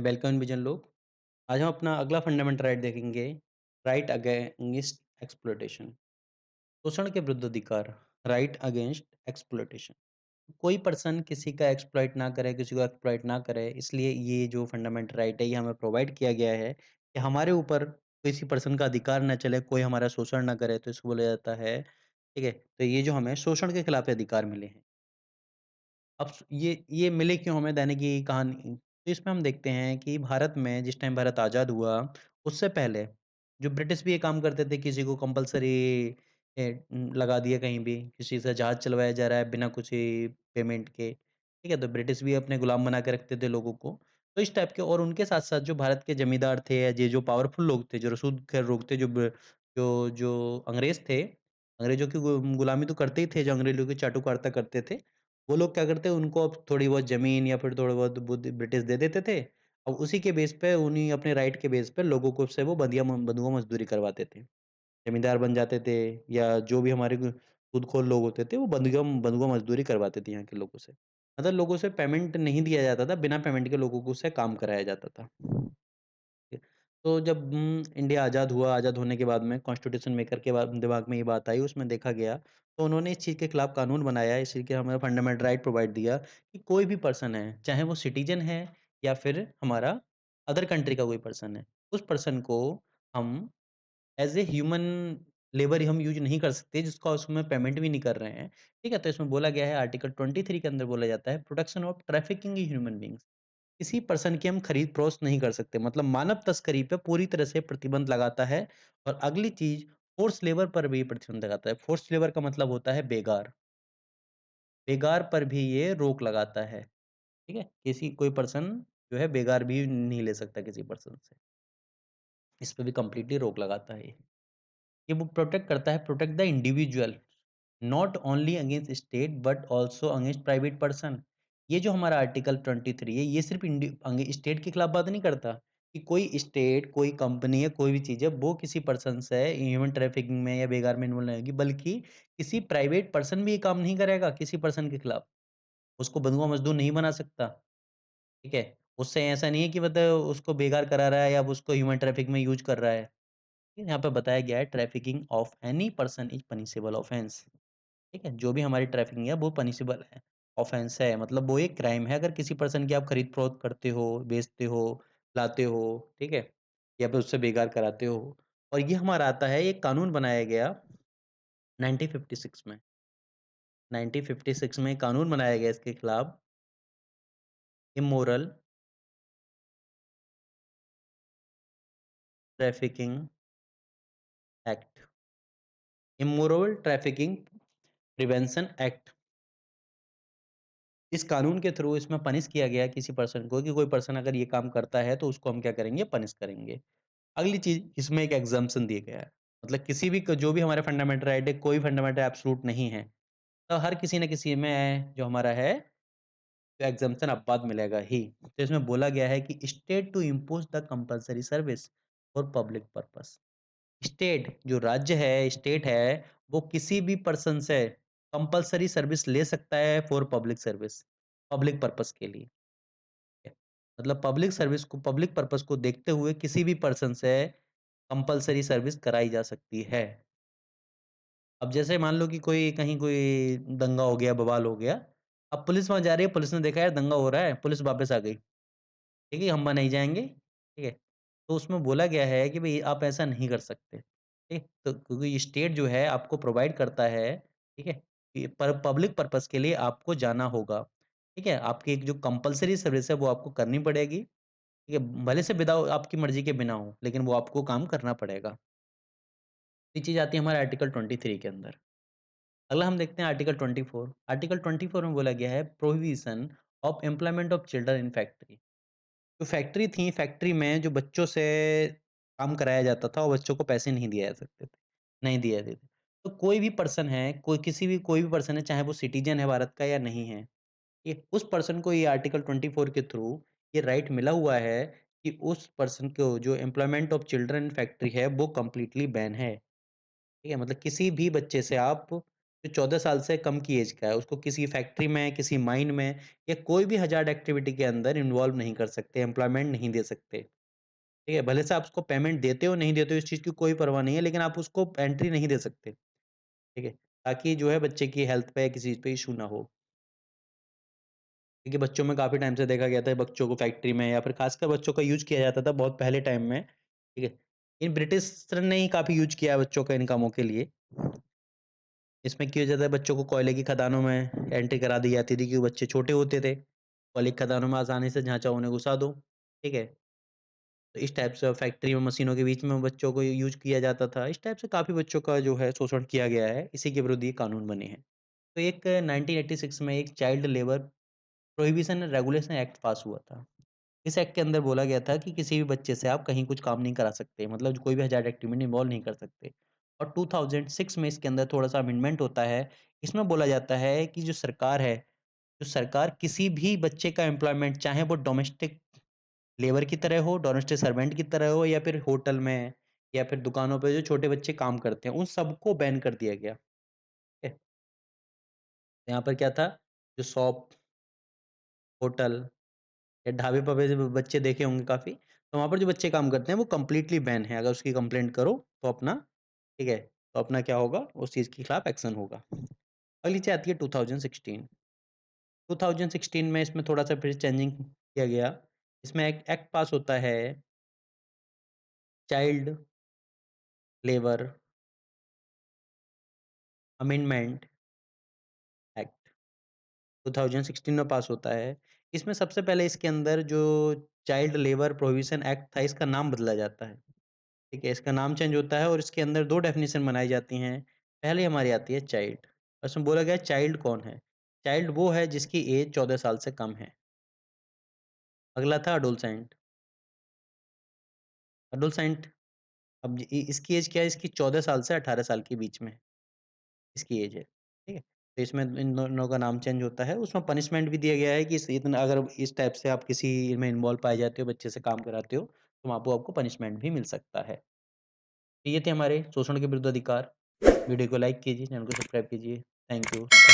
Welcome vision लोग। आज हम अपना अगला फंडामेंटल राइट देखेंगे। Right against exploitation. शोषण के विरुद्ध अधिकार। Right against exploitation. कोई पर्सन किसी का एक्सप्लॉइट ना करे, किसी को एक्सप्लॉइट ना करे, इसलिए ये जो फंडामेंटल राइट है ये हमें प्रोवाइड किया गया है कि हमारे ऊपर किसी पर्सन का अधिकार ना चले, कोई हमारा शोषण ना करे, तो इसको बोला जाता है। ठीक है, तो ये जो हमें शोषण के खिलाफ अधिकार मिले हैं। अब ये मिले क्यों हमें, दैनिक की कहानी। तो इसमें हम देखते हैं कि भारत में जिस टाइम भारत आज़ाद हुआ, उससे पहले जो ब्रिटिश भी ये काम करते थे, किसी को कंपल्सरी लगा दिया कहीं भी, किसी से जहाज़ चलवाया जा रहा है बिना कुछ ही पेमेंट के, ठीक है? तो ब्रिटिश भी अपने गुलाम बना के रखते थे लोगों को। तो इस टाइप के, और उनके साथ-साथ जो भारत के ज़मींदार थे या ये जो पावरफुल लोग थे, जो रसूख़ लोग थे, जो अंग्रेज़ थे, अंग्रेज़ों की गुलामी तो करते ही थे, जो अंग्रेज़ों की चाटुकारिता करते थे। वो लोग क्या करते हैं, उनको अब थोड़ी बहुत ज़मीन या फिर थोड़ा बहुत बुद्धि ब्रिटिश दे देते थे। अब उसी के बेस पे, उन्हीं अपने राइट के बेस पे लोगों को से वो बंधुआ मज़दूरी करवाते थे। ज़मींदार बन जाते थे, या जो भी हमारे सूदखोर लोग होते थे, वो बंधुआ बंधुआ मज़दूरी करवाते थे यहाँ के लोगों से। मतलब लोगों से पेमेंट नहीं दिया जाता था, बिना पेमेंट के लोगों को से काम कराया जाता था। तो जब इंडिया आज़ाद हुआ, आज़ाद होने के बाद में कॉन्स्टिट्यूशन मेकर के बाद दिमाग में ये बात आई, उसमें देखा गया, तो उन्होंने इस चीज़ के खिलाफ कानून बनाया, इस चीज़ के हमें फंडामेंटल राइट प्रोवाइड दिया कि कोई भी पर्सन है, चाहे वो सिटीज़न है या फिर हमारा अदर कंट्री का कोई पर्सन है, उस पर्सन को हम एज़ ए ह्यूमन लेबर हम यूज़ नहीं कर सकते, जिसका उसमें पेमेंट भी नहीं कर रहे हैं। ठीक है? तो इसमें बोला गया है, आर्टिकल 23 के अंदर बोला जाता है, protection of trafficking in human beings. किसी पर्सन की हम खरीद-फरोख्त नहीं कर सकते, मतलब मानव तस्करी पे पूरी तरह से प्रतिबंध लगाता है। और अगली चीज़, फ़ोर्स लेबर पर भी प्रतिबंध लगाता है। फ़ोर्स लेबर का मतलब होता है बेगार। बेगार पर भी ये रोक लगाता है, ठीक है? किसी कोई पर्सन जो है बेगार भी नहीं ले सकता किसी पर्सन से। इस पे भी कंप्लीटली रोक लगाता है ये। ये वो प्रोटेक्ट करता है, protect the individual, not only against state but also against private person. ये जो हमारा आर्टिकल 23 है, ये सिर्फ स्टेट के खिलाफ बात नहीं करता कि कोई स्टेट, कोई कंपनी या कोई भी चीज़ है, वो किसी पर्सन से ह्यूमन ट्रैफिकिंग में या बेगार में इन्वॉल्व नहीं होगी, बल्कि किसी प्राइवेट पर्सन भी ये काम नहीं करेगा किसी पर्सन के खिलाफ। उसको बंधुआ मज़दूर नहीं बना सकता, ठीक है? उससे ऐसा नहीं है कि मतलब उसको बेगार करा रहा है या उसको ह्यूमन ट्रैफिक में यूज़ कर रहा है। यहाँ पे बताया गया है, trafficking of any person is punishable offence. ठीक है, जो भी हमारी ट्रैफिकिंग है वो पनिशेबल है, ऑफेंस है, मतलब वो एक क्राइम है अगर किसी पर्सन की आप खरीद फरोख्त करते हो, बेचते हो, लाते हो, ठीक है, या फिर उससे बेकार कराते हो। और ये हमारा आता है, एक कानून बनाया गया 1956 में। 1956 में कानून बनाया गया इसके खिलाफ, immoral trafficking act. Immoral trafficking prevention act. इस कानून के थ्रू इसमें पनिश किया गया किसी पर्सन को, कि कोई पर्सन अगर ये काम करता है तो उसको हम क्या करेंगे, पनिश करेंगे। अगली चीज़, इसमें एक एग्ज़म्पशन दिया गया है। मतलब किसी भी क जो भी हमारे फंडामेंटल राइट है, कोई फंडामेंटल एब्सोल्यूट नहीं है। तो हर किसी न किसी में जो हमारा है, तो एग्ज़म्पशन अपवाद मिलेगा ही। तो इसमें बोला गया है कि state to impose the compulsory service for public purpose. State जो राज्य है, स्टेट है, वो किसी भी पर्सन से कंपल्सरी सर्विस ले सकता है for public service, public purpose के लिए। है। मतलब पब्लिक सर्विस को, पब्लिक पर्पज़ को देखते हुए किसी भी पर्सन से कंपल्सरी सर्विस कराई जा सकती है। अब जैसे मान लो कि कोई कहीं कोई दंगा हो गया, बवाल हो गया, अब पुलिस वहाँ जा रही है, पुलिस ने देखा यार दंगा हो रहा है, पुलिस वापस आ गई, ठीक है, हम वहाँ नहीं जाएँगे, ठीक है। तो उसमें बोला गया है कि भई आप ऐसा नहीं कर सकते, ठीक? तो क्योंकि स्टेट जो है आपको प्रोवाइड करता है, ठीक है, कि पर पब्लिक पर्पज़ के लिए आपको जाना होगा, ठीक है? आपकी एक जो कंपल्सरी सर्विस है वो आपको करनी पड़ेगी। ठीक है, भले से विदाउ आपकी मर्ज़ी के बिना हो, लेकिन वो आपको काम करना पड़ेगा। ये चीज़ आती है हमारे आर्टिकल 23 के अंदर। अगला हम देखते हैं आर्टिकल 24। आर्टिकल 24 में बोला गया है, prohibition of employment of children in factory. जो फैक्ट्री थी, फैक्ट्री में जो बच्चों से काम कराया जाता था, वो बच्चों को पैसे नहीं दिए जा सकते थे, नहीं दिए जाते थे। तो कोई भी पर्सन है, कोई भी पर्सन है, चाहे वो सिटीज़न है भारत का या नहीं है, ये उस पर्सन को ये आर्टिकल 24 के थ्रू ये राइट मिला हुआ है कि उस पर्सन को जो एम्प्लॉयमेंट ऑफ चिल्ड्रन फैक्ट्री है वो कंप्लीटली बैन है। ठीक है? मतलब किसी भी बच्चे से आप जो 14 साल से कम की एज का है, उसको किसी फैक्ट्री में, किसी माइन में या कोई भी हज़ार्ड एक्टिविटी के अंदर इन्वॉल्व नहीं कर सकते, एम्प्लॉयमेंट नहीं दे सकते, ठीक है? भले से आप उसको पेमेंट देते हो, नहीं देते हो, इस चीज़ की कोई परवाह नहीं है, लेकिन आप उसको एंट्री नहीं दे सकते, ठीक है? ताकि जो है बच्चे की हेल्थ पे या किसी चीज़ पे इश्यू ना हो। क्योंकि बच्चों में काफ़ी टाइम से देखा गया था, बच्चों को फैक्ट्री में या फिर खासकर बच्चों का यूज़ किया जाता था बहुत पहले टाइम में, ठीक है? इन ब्रिटिश ने ही काफ़ी यूज़ किया है बच्चों को इन कामों के लिए। इसमें क्या हो जाता है बच्चों को कोयले की खदानों में एंट्री करा दी जाती थी क्योंकि बच्चे छोटे होते थे। कोयले की खदानों में आसानी से जहाँ चाहो उन्हें घुसा दो, ठीक है? तो इस टाइप से फैक्ट्री में मशीनों के बीच में बच्चों को यूज़ किया जाता था। इस टाइप से काफ़ी बच्चों का जो है शोषण किया गया है, इसी के विरुद्ध ये कानून बने हैं। तो एक 1986 में एक child labour prohibition and regulation act पास हुआ था। इस एक्ट के अंदर बोला गया था कि किसी भी बच्चे से आप कहीं कुछ काम नहीं करा सकते, मतलब कोई भी हज़ार्ड एक्टिविटी में इन्वॉल्व नहीं कर सकते। और 2006 में इसके अंदर थोड़ा-सा अमेंडमेंट होता है। इसमें बोला जाता है कि जो सरकार किसी भी बच्चे का एम्प्लॉयमेंट चाहे वो डोमेस्टिक लेबर की तरह हो, डोमेस्टिक सर्वेंट की तरह हो या फिर होटल में या फिर दुकानों पे जो छोटे बच्चे काम करते हैं, उन सबको बैन कर दिया गया। ठीक है? यहाँ पर क्या था, जो शॉप, होटल या ढाबे-पबे से ब बच्चे देखे होंगे काफ़ी, तो वहाँ पर जो बच्चे काम करते हैं वो कंप्लीटली बैन है। अगर उसकी कंप्लेंट करो तो अपना ठीक है, तो अपना क्या होगा उस चीज़ के खिलाफ एक्शन होगा। अगली चीज़ आती है 2016। 2016 में इसमें थोड़ा-सा फिर चेंजिंग किया गया। इसमें एक एक्ट पास होता है चाइल्ड लेबर अमेंडमेंट एक्ट 2016 में पास होता है। इसमें सबसे पहले इसके अंदर जो चाइल्ड लेबर प्रोहिबिशन एक्ट था इसका नाम बदला जाता है। ठीक है, इसका नाम चेंज होता है और इसके अंदर 2 डेफ़िनिशन बनाई जाती हैं। पहली हमारी आती है चाइल्ड, उसमें बोला गया है चाइल्ड कौन है? चाइल्ड वो है जिसकी एज 14 साल से कम है। अगला था एडोलसेंट, एडोलसेंट अब इसकी एज क्या है? इसकी 14 साल से 18 साल के बीच में इसकी एज है, ठीक है? तो इसमें इन दोनों का नाम चेंज होता है, उसमें पनिशमेंट भी दिया गया है कि इस इतना अगर इस टाइप से आप किसी में इन्वॉल्व पाए जाते हो, बच्चे से काम कराते हो, तो वहाँ पे आपको पनिशमेंट भी मिल सकता है। तो ये थे हमारे शोषण के विरुद्ध अधिकार। वीडियो को लाइक कीजिए, चैनल को सब्सक्राइब कीजिए। Thank you.